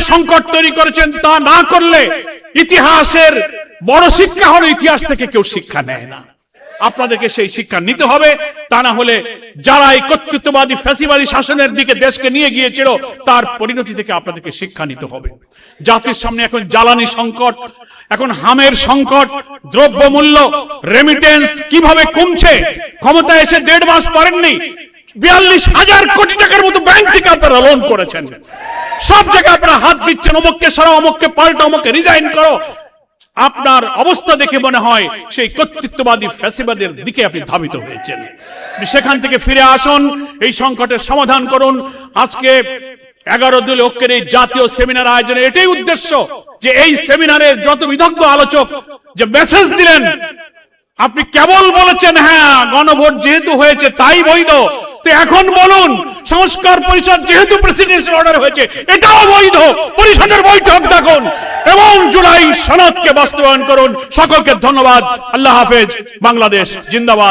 সংকট তৈরি করেছেন তা না করলে ইতিহাসের বড় শিক্ষা হলো ইতিহাস থেকে কেউ শিক্ষা নেয় না। আপনাদেরকে সেই শিক্ষা নিতে হবে, তা না হলে যারা এই কর্তৃত্ববাদী ফ্যাসিবাদী শাসনের দিকে দেশকে নিয়ে গিয়েছিল তার পরিণতি থেকে আপনাদেরকে শিক্ষা নিতে হবে। জাতির সামনে এখন জ্বালানি সংকট, এখন হামের সংকট, দ্রব্যমূল্য, রেমিটেন্স কিভাবে কমছে। ক্ষমতা এসে 1.5 মাস পারেননি, 42,000 কোটি টাকার মতো ব্যাংক থেকে আপনারা লোন করেছেন। সব জায়গায় আপনারা হাত দিচ্ছেন, অমুককে সরাও, অমুককে পাল্টা, অমুককে রিজাইন করো। আপনার অবস্থা দেখে মনে হয় সেই কর্তৃত্ববাদী ফ্যাসিবাদের দিকে আপনি ধাবিত হয়েছেন। সেখান থেকে ফিরে আসুন, এই সংকটের সমাধান করুন। আজকে 11 দলীয় ঐক্যের এই জাতীয় সেমিনার আয়োজনের এটাই উদ্দেশ্য যে এই সেমিনারের যত বিদগ্ধ আলোচক যে মেসেজ দিলেন, আপনি কেবল বলেছেন হ্যাঁ গণভোট যেহেতু হয়েছে তাই বৈধ, তো এখন বলুন সংস্কার পরিষদ যেহেতু প্রেসিডেন্সিয়াল অর্ডার হয়েছে এটাও বৈধ, পরিষদের বৈঠক ডাকুন এবং জুলাই সনদকে বাস্তবায়ন করুন। সকলকে ধন্যবাদ। আল্লাহ হাফেজ। বাংলাদেশ জিন্দাবাদ।